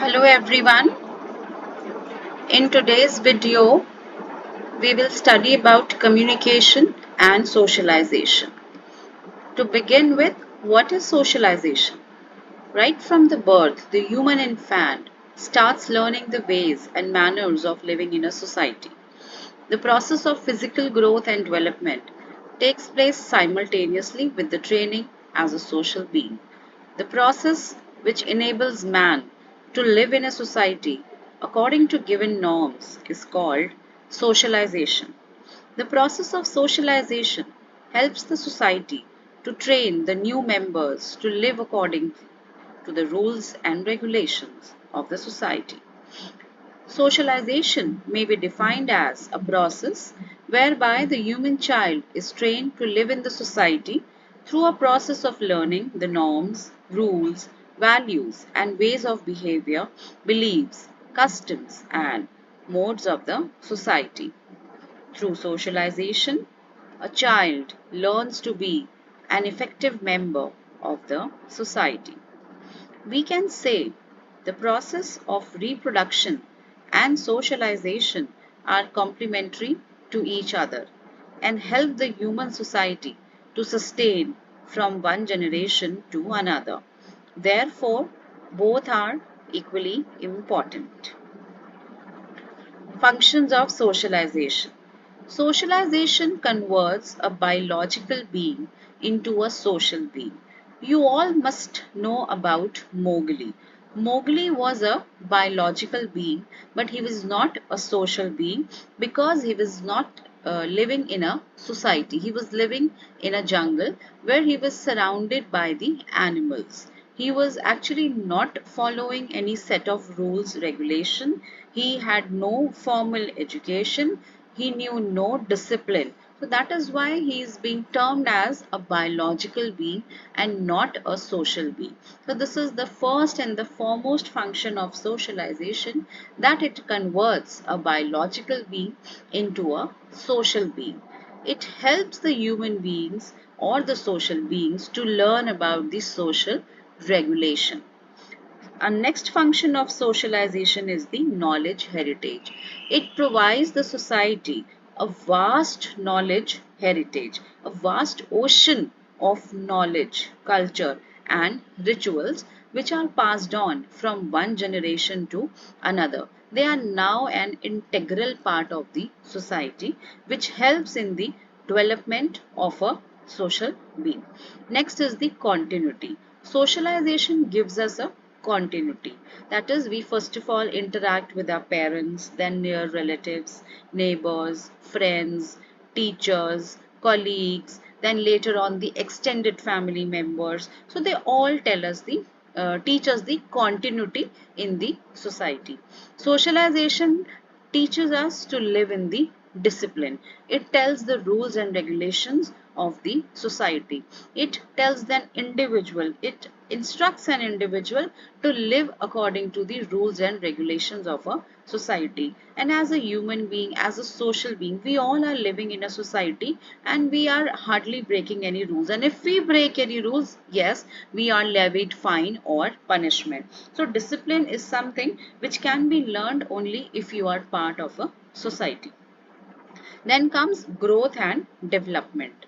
Hello everyone. In today's video, we will study about communication and socialization. To begin with, what is socialization? Right from the birth, the human infant starts learning the ways and manners of living in a society. The process of physical growth and development takes place simultaneously with the training as a social being. The process which enables man to live in a society according to given norms is called socialization. The process of socialization helps the society to train the new members to live according to the rules and regulations of the society. Socialization may be defined as a process whereby the human child is trained to live in the society through a process of learning the norms, rules, values, and ways of behavior, beliefs, customs, and modes of the society. Through socialization, a child learns to be an effective member of the society. We can say the process of reproduction and socialization are complementary to each other and help the human society to sustain from one generation to another. Therefore, both are equally important. Functions of socialization. Socialization converts a biological being into a social being. You all must know about Mowgli. Mowgli was a biological being, but he was not a social being because he was not living in a society. He was living in a jungle where he was surrounded by the animals. He was actually not following any set of rules, regulation. He had no formal education. He knew no discipline. So that is why he is being termed as a biological being and not a social being. So this is the first and the foremost function of socialization, that it converts a biological being into a social being. It helps the human beings or the social beings to learn about the social regulation. Our next function of socialization is the knowledge heritage. It provides the society a vast knowledge heritage, a vast ocean of knowledge, culture, and rituals which are passed on from one generation to another. They are now an integral part of the society which helps in the development of a social being. Next is the continuity. Socialization gives us a continuity. That is, we first of all interact with our parents, then near relatives, neighbors, friends, teachers, colleagues, then later on the extended family members. So they all tell us the teach us the continuity in the society. Socialization teaches us to live in the discipline. It tells the rules and regulations of the society. It tells an individual, it instructs an individual to live according to the rules and regulations of a society. And as a human being, as a social being, we all are living in a society and we are hardly breaking any rules. And if we break any rules, yes, we are levied fine or punishment. So discipline is something which can be learned only if you are part of a society. Then comes growth and development.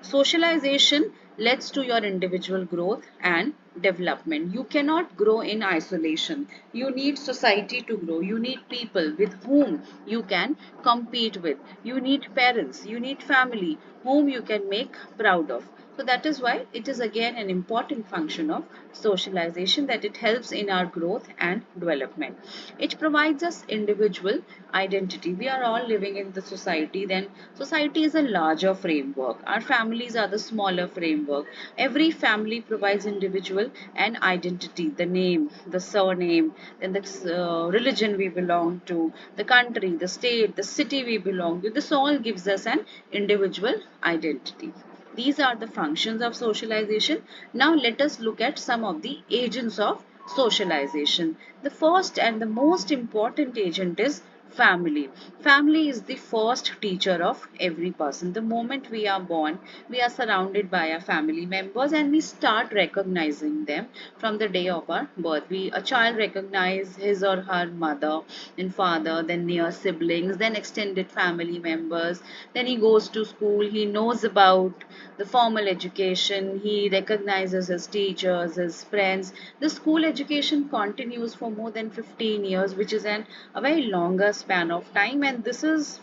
Socialization leads to your individual growth and development. You cannot grow in isolation. You need society to grow. You need people with whom you can compete with. You need parents. You need family whom you can make proud of. So that is why it is again an important function of socialization, that it helps in our growth and development. It provides us individual identity. We are all living in the society. Then society is a larger framework. Our families are the smaller framework. Every family provides individual an identity, the name, the surname, then the religion we belong to, the country, the state, the city we belong to. This all gives us an individual identity. These are the functions of socialization. Now let us look at some of the agents of socialization. The first and the most important agent is Family. Family is the first teacher of every person. The moment we are born, we are surrounded by our family members and we start recognizing them from the day of our birth. A child recognizes his or her mother and father, then near siblings, then extended family members. Then he goes to school, he knows about the formal education, he recognizes his teachers, his friends. The school education continues for more than 15 years, which is a very longer span of time, and this is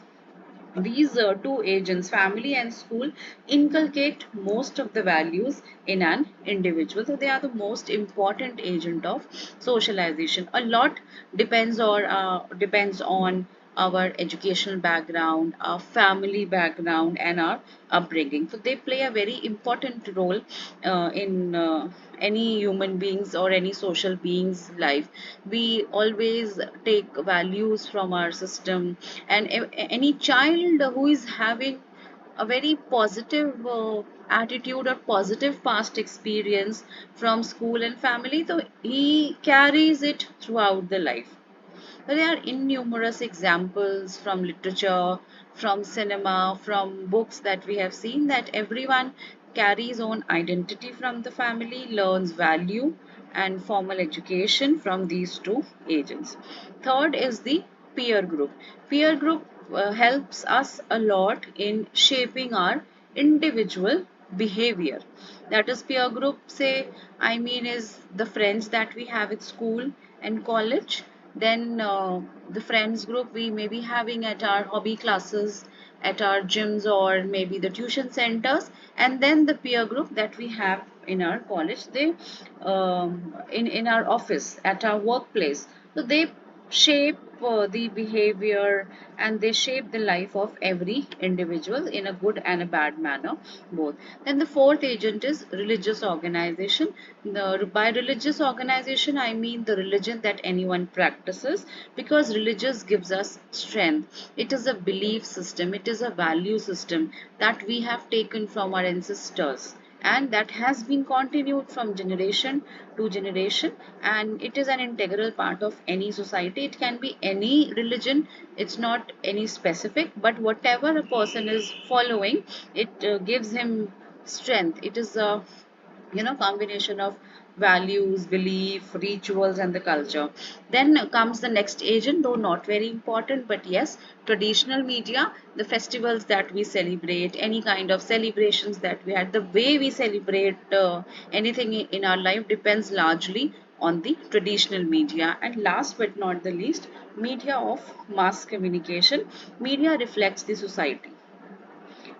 these two agents, family and school, inculcate most of the values in an individual. So they are the most important agent of socialization. A lot depends on our educational background, our family background, and our upbringing. So they play a very important role in any human beings or any social beings life. We always take values from our system, and any child who is having a very positive attitude or positive past experience from school and family, so he carries it throughout the life. There are innumerous examples from literature, from cinema, from books that we have seen that everyone carries own identity from the family, learns value and formal education from these two agents. Third is the peer group. Peer group helps us a lot in shaping our individual behavior. That is, peer group, say, I mean, is the friends that we have at school and college, then the friends group we may be having at our hobby classes, at our gyms, or maybe the tuition centers, and then the peer group that we have in our college, they in our office, at our workplace. So they shape the behavior, and they shape the life of every individual in a good and a bad manner both. Then the fourth agent is religious organization. By religious organization I mean the religion that anyone practices, because religious gives us strength. It is a belief system, it is a value system that we have taken from our ancestors, and that has been continued from generation to generation, and it is an integral part of any society. It can be any religion, it's not any specific, but whatever a person is following, it gives him strength. It is a combination of values, belief, rituals, and the culture. Then comes the next agent, though not very important, but yes, traditional media. The festivals that we celebrate, any kind of celebrations that we had, the way we celebrate anything in our life depends largely on the traditional media. And last but not the least, media of mass communication. Media reflects the society.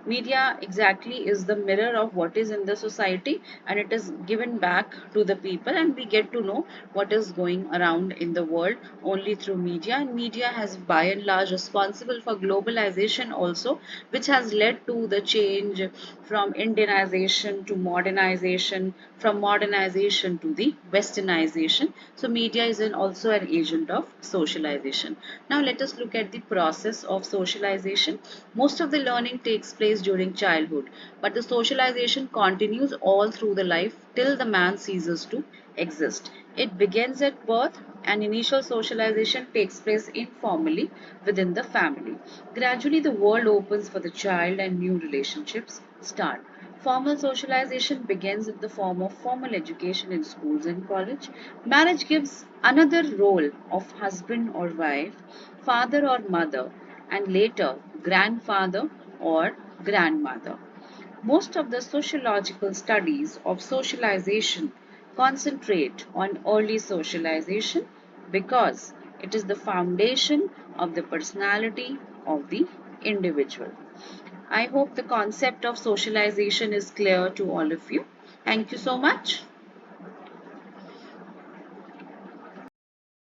Media exactly is the mirror of what is in the society, and it is given back to the people, and we get to know what is going around in the world only through media. And media has by and large responsible for globalization also, which has led to the change from Indianization to modernization, from modernization to the westernization. So media is also an agent of socialization. Now let us look at the process of socialization. Most of the learning takes place during childhood, but the socialization continues all through the life till the man ceases to exist. It begins at birth, and initial socialization takes place informally within the family. Gradually, the world opens for the child and new relationships start. Formal socialization begins in the form of formal education in schools and college. Marriage gives another role of husband or wife, father or mother, and later grandfather or grandmother. Most of the sociological studies of socialization concentrate on early socialization because it is the foundation of the personality of the individual. I hope the concept of socialization is clear to all of you. Thank you so much.